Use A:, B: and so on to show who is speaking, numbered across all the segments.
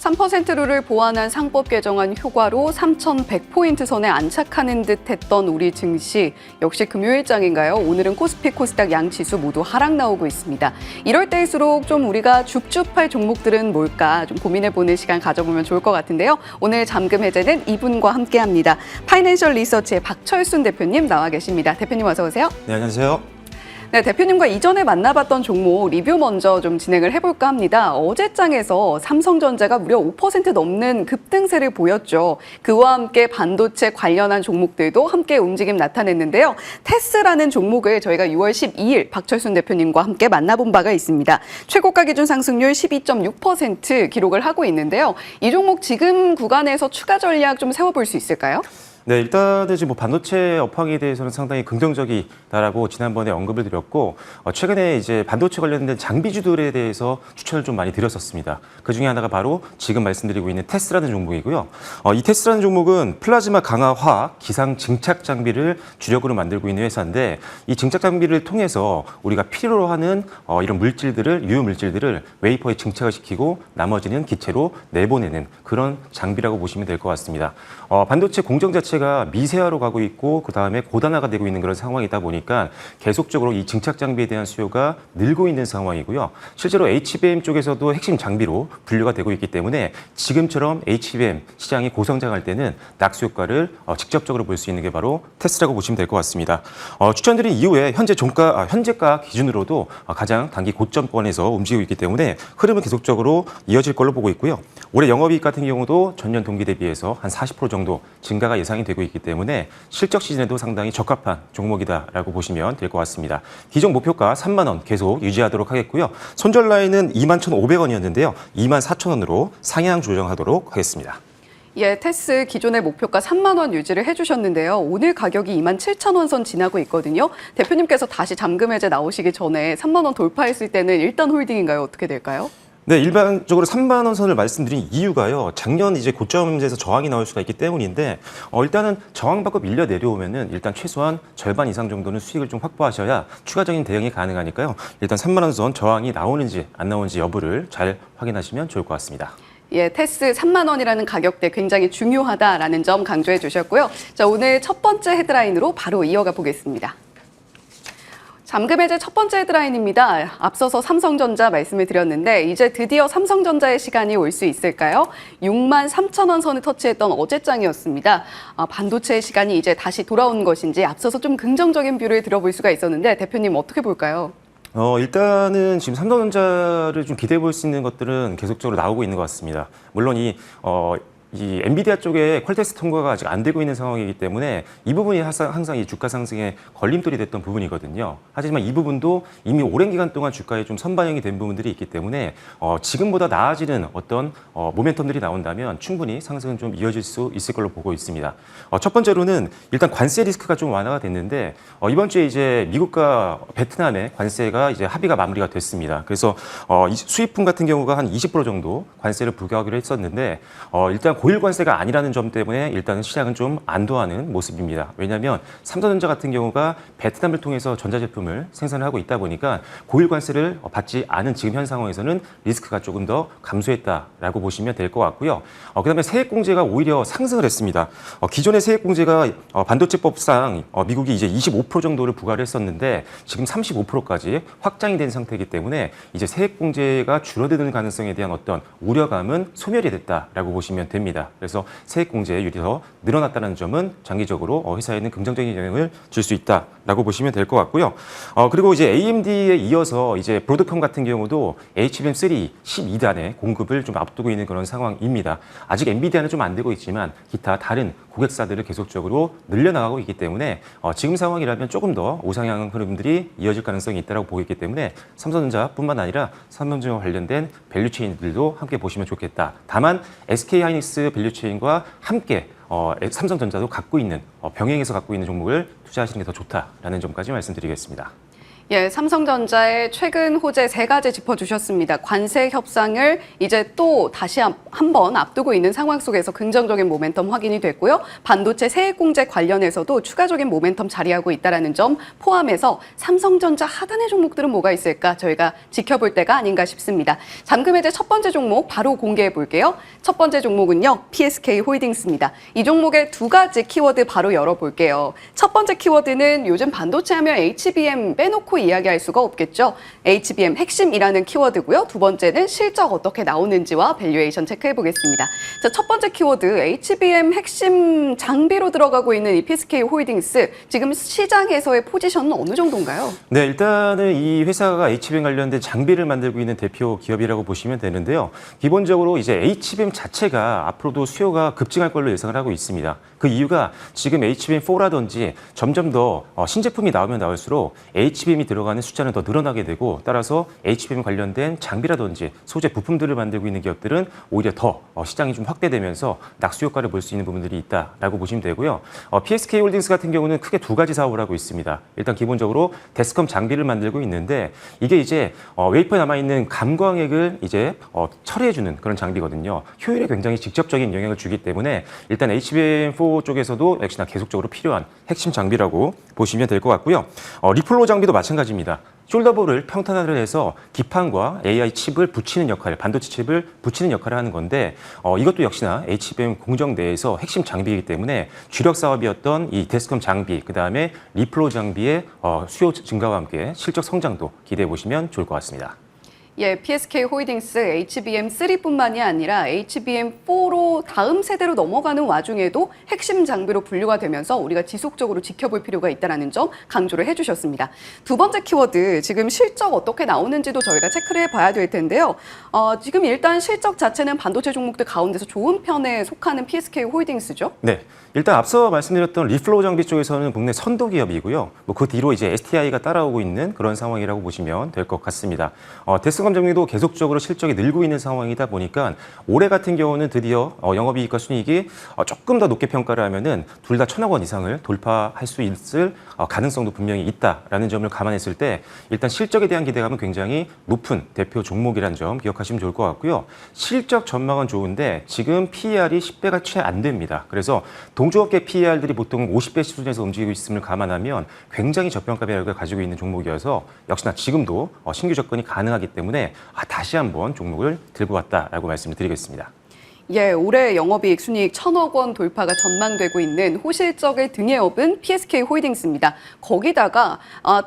A: 3% 룰을 보완한 상법 개정안 효과로 3,100포인트 선에 안착하는 듯했던 우리 증시. 역시 금요일장인가요? 오늘은 코스피, 코스닥 양 지수 모두 하락 나오고 있습니다. 이럴 때일수록 좀 우리가 줍줍할 종목들은 뭘까 좀 고민해보는 시간 가져보면 좋을 것 같은데요. 오늘 잠금 해제는 이분과 함께합니다. 파이낸셜 리서치의 박철순 대표님 나와 계십니다. 대표님 어서 오세요.
B: 네, 안녕하세요.
A: 네, 대표님과 이전에 만나봤던 종목 리뷰 먼저 좀 진행을 해볼까 합니다. 어제장에서 삼성전자가 무려 5% 넘는 급등세를 보였죠. 그와 함께 반도체 관련한 종목들도 함께 움직임 나타냈는데요. 테스라는 종목을 저희가 6월 12일 박철순 대표님과 함께 만나본 바가 있습니다. 최고가 기준 상승률 12.6% 기록을 하고 있는데요. 이 종목 지금 구간에서 추가 전략 좀 세워볼 수 있을까요?
B: 네, 일단은 지금 반도체 업황에 대해서는 상당히 긍정적이다라고 지난번에 언급을 드렸고, 최근에 이제 반도체 관련된 장비주들에 대해서 추천을 좀 많이 드렸었습니다. 그 중에 하나가 바로 지금 말씀드리고 있는 테스라는 종목이고요. 이 테스라는 종목은 플라즈마 강화 화학 기상 증착 장비를 주력으로 만들고 있는 회사인데, 이 증착 장비를 통해서 우리가 필요로 하는 이런 물질들을, 유효 물질들을 웨이퍼에 증착을 시키고 나머지는 기체로 내보내는 그런 장비라고 보시면 될 것 같습니다. 반도체 공정 자체가 미세화로 가고 있고 그다음에 고단화가 되고 있는 그런 상황이다 보니까 계속적으로 이 증착 장비에 대한 수요가 늘고 있는 상황이고요. 실제로 HBM 쪽에서도 핵심 장비로 분류가 되고 있기 때문에 지금처럼 HBM 시장이 고성장할 때는 낙수 효과를 직접적으로 볼 수 있는 게 바로 테스라고 보시면 될 것 같습니다. 추천드린 이후에 현재가 기준으로도 가장 단기 고점권에서 움직이고 있기 때문에 흐름은 계속적으로 이어질 걸로 보고 있고요. 올해 영업이익 같은 경우도 전년 동기 대비해서 한 40% 정도 증가가 예상이 되고 있기 때문에 실적 시즌에도 상당히 적합한 종목이다라고 보시면 될 것 같습니다. 기존 목표가 3만 원 계속 유지하도록 하겠고요. 손절 라인은 21,500원이었는데요. 24,000원으로 상향 조정하도록 하겠습니다.
A: 예, 테스 기존의 목표가 3만 원 유지를 해주셨는데요. 오늘 가격이 27,000원 선 지나고 있거든요. 대표님께서 다시 잠금 해제 나오시기 전에 3만 원 돌파했을 때는 일단 홀딩인가요? 어떻게 될까요?
B: 네, 일반적으로 3만 원 선을 말씀드린 이유가요. 작년 이제 고점에서 저항이 나올 수가 있기 때문인데 일단은 저항받고 밀려 내려오면은 일단 최소한 절반 이상 정도는 수익을 좀 확보하셔야 추가적인 대응이 가능하니까요. 일단 3만 원 선 저항이 나오는지 안 나오는지 여부를 잘 확인하시면 좋을 것 같습니다.
A: 예, 테스 3만 원이라는 가격대 굉장히 중요하다라는 점 강조해 주셨고요. 자, 오늘 첫 번째 헤드라인으로 바로 이어가 보겠습니다. 잠금 해제 첫 번째 헤드라인입니다. 앞서서 삼성전자 말씀을 드렸는데 이제 드디어 삼성전자의 시간이 올 수 있을까요? 63,000원 선을 터치했던 어제장이었습니다. 반도체의 시간이 이제 다시 돌아온 것인지 앞서서 좀 긍정적인 뷰를 들어볼 수가 있었는데 대표님 어떻게 볼까요?
B: 일단은 지금 삼성전자를 좀 기대해 볼 수 있는 것들은 계속적으로 나오고 있는 것 같습니다. 물론 이 엔비디아 쪽에 퀄테스트 통과가 아직 안 되고 있는 상황이기 때문에 이 부분이 항상 이 주가 상승에 걸림돌이 됐던 부분이거든요. 하지만 이 부분도 이미 오랜 기간 동안 주가에 좀 선반영이 된 부분들이 있기 때문에 지금보다 나아지는 어떤 모멘텀들이 나온다면 충분히 상승은 좀 이어질 수 있을 걸로 보고 있습니다. 첫 번째로는 일단 관세 리스크가 좀 완화가 됐는데 이번 주에 이제 미국과 베트남의 관세가 이제 합의가 마무리가 됐습니다. 그래서 수입품 같은 경우가 한 20% 정도 관세를 부과하기로 했었는데 일단 고일 관세가 아니라는 점 때문에 일단은 시장은 좀 안도하는 모습입니다. 왜냐하면 삼성전자 같은 경우가 베트남을 통해서 전자제품을 생산을 하고 있다 보니까 고일 관세를 받지 않은 지금 현 상황에서는 리스크가 조금 더 감소했다라고 보시면 될 것 같고요. 그다음에 세액공제가 오히려 상승을 했습니다. 기존의 세액공제가 반도체법상 미국이 이제 25% 정도를 부과를 했었는데 지금 35%까지 확장이 된 상태이기 때문에 이제 세액공제가 줄어드는 가능성에 대한 어떤 우려감은 소멸이 됐다라고 보시면 됩니다. 그래서 세액공제율이 더 늘어났다는 점은 장기적으로 회사에는 긍정적인 영향을 줄 수 있다라고 보시면 될 것 같고요. 그리고 이제 AMD에 이어서 이제 브로드컴 같은 경우도 HBM3 12단의 공급을 좀 앞두고 있는 그런 상황입니다. 아직 엔비디아는 좀 안 되고 있지만 기타 다른 고객사들을 계속적으로 늘려나가고 있기 때문에 지금 상황이라면 조금 더 우상향 흐름들이 이어질 가능성이 있다고 보고 있기 때문에 삼성전자뿐만 아니라 삼성전자와 관련된 밸류체인들도 함께 보시면 좋겠다. 다만 SK하이닉스 밸류체인과 함께 삼성전자도 갖고 있는 병행해서 갖고 있는 종목을 투자하시는 게 더 좋다라는 점까지 말씀드리겠습니다.
A: 예, 삼성전자의 최근 호재 세 가지 짚어주셨습니다. 관세 협상을 이제 또 다시 한 번 앞두고 있는 상황 속에서 긍정적인 모멘텀 확인이 됐고요. 반도체 세액공제 관련해서도 추가적인 모멘텀 자리하고 있다는 점 포함해서 삼성전자 하단의 종목들은 뭐가 있을까 저희가 지켜볼 때가 아닌가 싶습니다. 잠금 해제 첫 번째 종목 바로 공개해 볼게요. 첫 번째 종목은요. PSK 홀딩스입니다. 이 종목의 두 가지 키워드 바로 열어볼게요. 첫 번째 키워드는 요즘 반도체 하면 HBM 빼놓고 이야기할 수가 없겠죠. HBM 핵심이라는 키워드고요. 두 번째는 실적 어떻게 나오는지와 밸류에이션 체크해 보겠습니다. 자, 첫 번째 키워드 HBM 핵심 장비로 들어가고 있는 이 PSK 홀딩스 지금 시장에서의 포지션은 어느 정도인가요?
B: 네, 일단은 이 회사가 HBM 관련된 장비를 만들고 있는 대표 기업이라고 보시면 되는데요. 기본적으로 이제 HBM 자체가 앞으로도 수요가 급증할 걸로 예상을 하고 있습니다. 그 이유가 지금 HBM4라든지 점점 더 신제품이 나오면 나올수록 HBM이 들어가는 숫자는 더 늘어나게 되고 따라서 HBM 관련된 장비라든지 소재 부품들을 만들고 있는 기업들은 오히려 더 시장이 좀 확대되면서 낙수 효과를 볼 수 있는 부분들이 있다라고 보시면 되고요. PSK 홀딩스 같은 경우는 크게 두 가지 사업을 하고 있습니다. 일단 기본적으로 데스컴 장비를 만들고 있는데 이게 이제 웨이퍼에 남아있는 감광액을 이제 처리해주는 그런 장비거든요. 효율에 굉장히 직접적인 영향을 주기 때문에 일단 HBM4 쪽에서도 역시나 계속적으로 필요한 핵심 장비라고 보시면 될 것 같고요. 리플로 장비도 마찬가지입니다. 숄더볼을 평탄화를 해서 기판과 AI 칩을 붙이는 역할, 반도체 칩을 붙이는 역할을 하는 건데 이것도 역시나 HBM 공정 내에서 핵심 장비이기 때문에 주력 사업이었던 이 데스컴 장비, 그다음에 리플로 장비의 수요 증가와 함께 실적 성장도 기대해 보시면 좋을 것 같습니다.
A: 예, PSK 홀딩스 HBM3뿐만이 아니라 HBM4로 다음 세대로 넘어가는 와중에도 핵심 장비로 분류가 되면서 우리가 지속적으로 지켜볼 필요가 있다는 점 강조를 해주셨습니다. 두 번째 키워드, 지금 실적 어떻게 나오는지도 저희가 체크를 해봐야 될 텐데요. 지금 일단 실적 자체는 반도체 종목들 가운데서 좋은 편에 속하는 PSK 홀딩스죠?
B: 네. 일단 앞서 말씀드렸던 리플로 장비 쪽에서는 국내 선도 기업이고요. 그 뒤로 이제 STI가 따라오고 있는 그런 상황이라고 보시면 될 것 같습니다. 데스컴 장비도 계속적으로 실적이 늘고 있는 상황이다 보니까 올해 같은 경우는 드디어 영업이익과 순이익이 조금 더 높게 평가를 하면은 둘 다 1,000억 원 이상을 돌파할 수 있을 가능성도 분명히 있다라는 점을 감안했을 때 일단 실적에 대한 기대감은 굉장히 높은 대표 종목이라는 점 기억하시면 좋을 것 같고요. 실적 전망은 좋은데 지금 PER이 10배가 채 안 됩니다. 그래서 동종업계 PER들이 보통 50배 수준에서 움직이고 있음을 감안하면 굉장히 저평가 배력을 가지고 있는 종목이어서 역시나 지금도 신규 접근이 가능하기 때문에 다시 한번 종목을 들고 왔다라고 말씀을 드리겠습니다.
A: 예, 올해 영업이익 순이익 1,000억 원 돌파가 전망되고 있는 호실적의 등에 업은 PSK 홀딩스입니다. 거기다가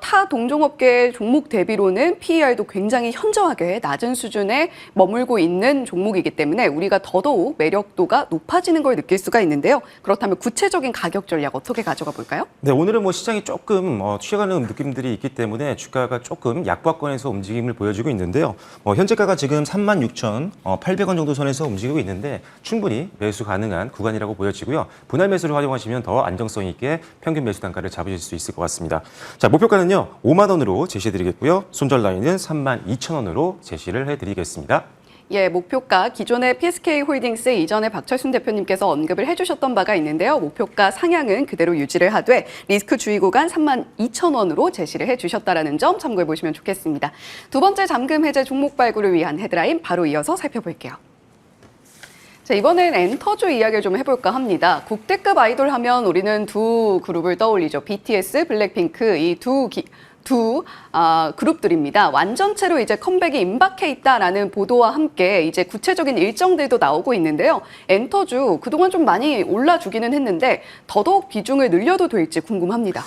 A: 타 동종업계 종목 대비로는 PER도 굉장히 현저하게 낮은 수준에 머물고 있는 종목이기 때문에 우리가 더더욱 매력도가 높아지는 걸 느낄 수가 있는데요. 그렇다면 구체적인 가격 전략 어떻게 가져가 볼까요?
B: 네, 오늘은 시장이 조금 취해가는 느낌들이 있기 때문에 주가가 조금 약박권에서 움직임을 보여주고 있는데요. 현재가가 지금 36,800원 정도 선에서 움직이고 있는데 충분히 매수 가능한 구간이라고 보여지고요. 분할 매수를 활용하시면 더 안정성 있게 평균 매수 단가를 잡으실 수 있을 것 같습니다. 자, 목표가는요. 5만 원으로 제시해드리겠고요. 손절 라인은 32,000원으로 제시를 해드리겠습니다.
A: 예, 목표가 기존의 PSK 홀딩스 이전에 박철순 대표님께서 언급을 해주셨던 바가 있는데요. 목표가 상향은 그대로 유지를 하되 리스크 주의 구간 32,000원으로 제시를 해주셨다는 점 참고해 보시면 좋겠습니다. 두 번째 잠금 해제 종목 발굴을 위한 헤드라인 바로 이어서 살펴볼게요. 자, 이번엔 엔터주 이야기를 좀 해볼까 합니다. 국대급 아이돌 하면 우리는 두 그룹을 떠올리죠. BTS, 블랙핑크 이 두 그룹들입니다. 완전체로 이제 컴백이 임박해 있다라는 보도와 함께 이제 구체적인 일정들도 나오고 있는데요. 엔터주 그동안 좀 많이 올라주기는 했는데 더더욱 비중을 늘려도 될지 궁금합니다.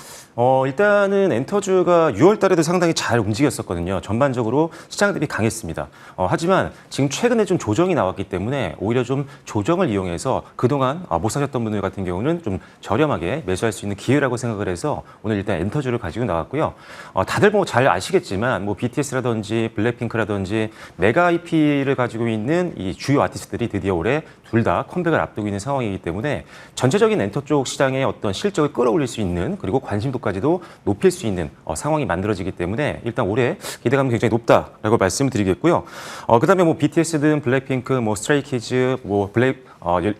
B: 일단은 엔터주가 6월 달에도 상당히 잘 움직였었거든요. 전반적으로 시장 대비 강했습니다. 하지만 지금 최근에 좀 조정이 나왔기 때문에 오히려 좀 조정을 이용해서 그동안 못 사셨던 분들 같은 경우는 좀 저렴하게 매수할 수 있는 기회라고 생각을 해서 오늘 일단 엔터주를 가지고 나왔고요. 다들 잘 아시겠지만 BTS라든지 블랙핑크라든지 메가 IP를 가지고 있는 이 주요 아티스트들이 드디어 올해 둘 다 컴백을 앞두고 있는 상황이기 때문에 전체적인 엔터 쪽 시장의 어떤 실적을 끌어올릴 수 있는 그리고 관심도까지도 높일 수 있는 상황이 만들어지기 때문에 일단 올해 기대감이 굉장히 높다라고 말씀드리겠고요. 그다음에 BTS든 블랙핑크, 스트레이키즈,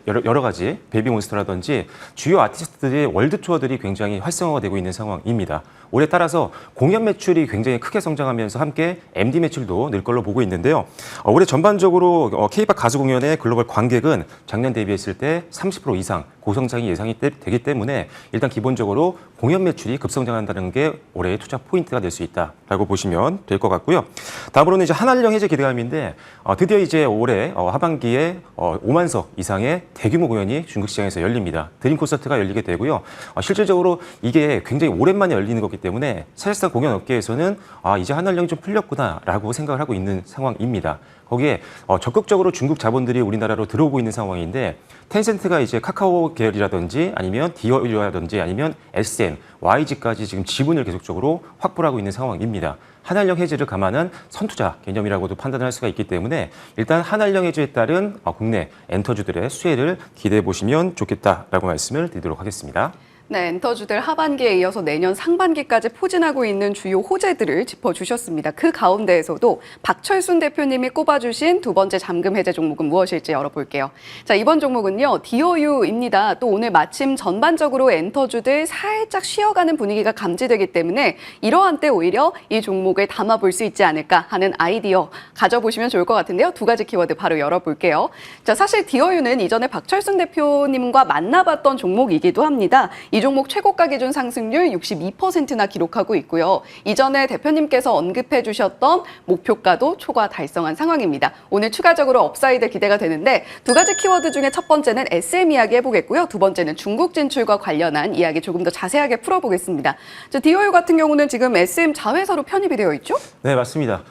B: 여러 가지 베이비몬스터라든지 주요 아티스트들의 월드 투어들이 굉장히 활성화가 되고 있는 상황입니다. 올해 따라서 공연 매출이 굉장히 크게 성장하면서 함께 MD 매출도 늘 걸로 보고 있는데요. 올해 전반적으로 K-팝 가수 공연의 글로벌 관객은 작년 대비했을 때 30% 이상 고성장이 예상이 되기 때문에 일단 기본적으로 공연 매출이 급성장한다는 게 올해의 투자 포인트가 될 수 있다라고 보시면 될 것 같고요. 다음으로는 이제 한한령 해제 기대감인데 드디어 이제 올해 하반기에 5만 석 이상의 대규모 공연이 중국 시장에서 열립니다. 드림 콘서트가 열리게 되고요. 실질적으로 이게 굉장히 오랜만에 열리는 거기 때문에 사실상 공연 업계에서는 이제 한한령이 좀 풀렸구나라고 생각을 하고 있는 상황입니다. 거기에 적극적으로 중국 자본들이 우리나라로 들어오고 있는 상황인데 텐센트가 이제 카카오 계열이라든지 아니면 디어라든지 아니면 SM, YG까지 지금 지분을 계속적으로 확보를 하고 있는 상황입니다. 한한령 해제를 감안한 선투자 개념이라고도 판단할 수가 있기 때문에 일단 한한령 해제에 따른 국내 엔터주들의 수혜를 기대해 보시면 좋겠다라고 말씀을 드리도록 하겠습니다.
A: 네, 엔터주들 하반기에 이어서 내년 상반기까지 포진하고 있는 주요 호재들을 짚어주셨습니다. 그 가운데에서도 박철순 대표님이 꼽아주신 두 번째 잠금 해제 종목은 무엇일지 열어볼게요. 자, 이번 종목은요, 디어유입니다. 또 오늘 마침 전반적으로 엔터주들 살짝 쉬어가는 분위기가 감지되기 때문에 이러한 때 오히려 이 종목을 담아볼 수 있지 않을까 하는 아이디어 가져보시면 좋을 것 같은데요. 두 가지 키워드 바로 열어볼게요. 자, 사실 디어유는 이전에 박철순 대표님과 만나봤던 종목이기도 합니다. 이 종목 최고가 기준 상승률 62%나 기록하고 있고요. 이전에 대표님께서 언급해 주셨던 목표가도 초과 달성한 상황입니다. 오늘 추가적으로 업사이드 기대가 되는데 두 가지 키워드 중에 첫 번째는 SM 이야기 해보겠고요. 두 번째는 중국 진출과 관련한 이야기 조금 더 자세하게 풀어보겠습니다. 디어유 같은 경우는 지금 SM 자회사로 편입이 되어 있죠?
B: 네, 맞습니다.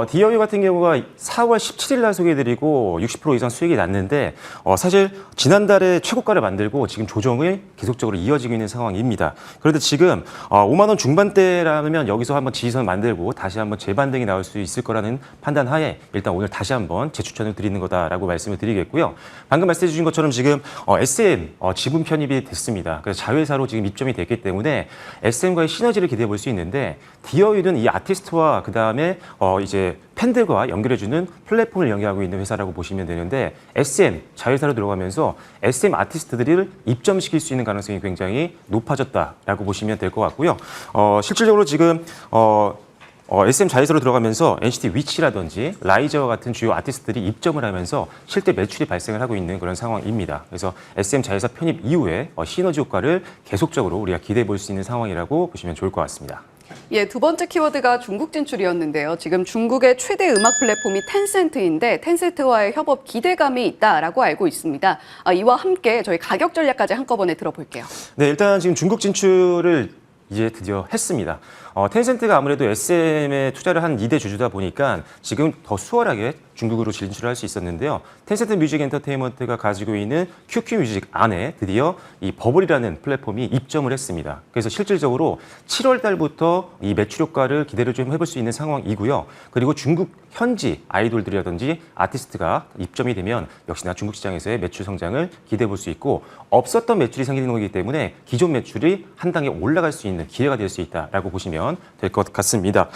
B: 디어유 같은 경우가 4월 17일 날 소개해드리고 60% 이상 수익이 났는데 사실 지난달에 최고가를 만들고 지금 조정이 계속적으로 이어지고 있는 상황입니다. 그런데 지금 5만 원 중반대라면 여기서 한번 지지선 만들고 다시 한번 재반등이 나올 수 있을 거라는 판단 하에 일단 오늘 다시 한번 재추천을 드리는 거다라고 말씀을 드리겠고요. 방금 말씀해 주신 것처럼 지금 SM 지분 편입이 됐습니다. 그래서 자회사로 지금 입점이 됐기 때문에 SM과의 시너지를 기대해 볼 수 있는데 디어유는 이 아티스트와 그 다음에 이제 팬들과 연결해주는 플랫폼을 영위하고 있는 회사라고 보시면 되는데 SM 자회사로 들어가면서 SM 아티스트들을 입점시킬 수 있는 가능성이 굉장히 높아졌다라고 보시면 될 것 같고요. 실질적으로 지금 SM 자회사로 들어가면서 NCT 위치라든지 라이저와 같은 주요 아티스트들이 입점을 하면서 실제 매출이 발생을 하고 있는 그런 상황입니다. 그래서 SM 자회사 편입 이후에 시너지 효과를 계속적으로 우리가 기대해 볼 수 있는 상황이라고 보시면 좋을 것 같습니다.
A: 예, 두 번째 키워드가 중국 진출이었는데요. 지금 중국의 최대 음악 플랫폼이 텐센트인데 텐센트와의 협업 기대감이 있다라고 알고 있습니다. 이와 함께 저희 가격 전략까지 한꺼번에 들어볼게요.
B: 네, 일단 지금 중국 진출을 이제 드디어 했습니다. 텐센트가 아무래도 SM에 투자를 한 2대 주주다 보니까 지금 더 수월하게 중국으로 진출할 수 있었는데요. 텐센트 뮤직 엔터테인먼트가 가지고 있는 QQ 뮤직 안에 드디어 이 버블이라는 플랫폼이 입점을 했습니다. 그래서 실질적으로 7월 달부터 이 매출 효과를 기대를 좀 해볼 수 있는 상황이고요. 그리고 중국 현지 아이돌들이라든지 아티스트가 입점이 되면 역시나 중국 시장에서의 매출 성장을 기대해 볼 수 있고 없었던 매출이 생기는 거기 때문에 기존 매출이 한 단계 올라갈 수 있는 기회가 될 수 있다라고 보시면 될 것 같습니다.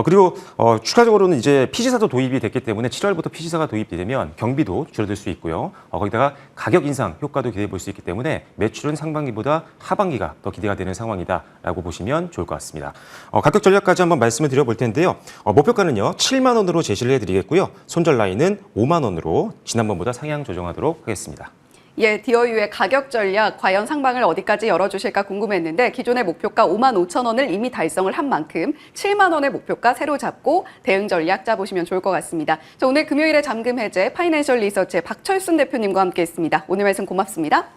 B: 그리고 추가적으로는 이제 피지사도 도입이 됐기 때문에 7월부터 피지사가 도입이 되면 경비도 줄어들 수 있고요. 거기다가 가격 인상 효과도 기대해 볼 수 있기 때문에 매출은 상반기보다 하반기가 더 기대가 되는 상황이다라고 보시면 좋을 것 같습니다. 가격 전략까지 한번 말씀을 드려볼 텐데요. 목표가는요 7만 원으로 제시를 해드리겠고요. 손절 라인은 5만 원으로 지난번보다 상향 조정하도록 하겠습니다.
A: 예, 디어유의 가격 전략 과연 상방을 어디까지 열어주실까 궁금했는데 기존의 목표가 5만 5천 원을 이미 달성을 한 만큼 7만 원의 목표가 새로 잡고 대응 전략 짜보시면 좋을 것 같습니다. 자, 오늘 금요일에 잠금 해제 파이낸셜 리서치의 박철순 대표님과 함께했습니다. 오늘 말씀 고맙습니다.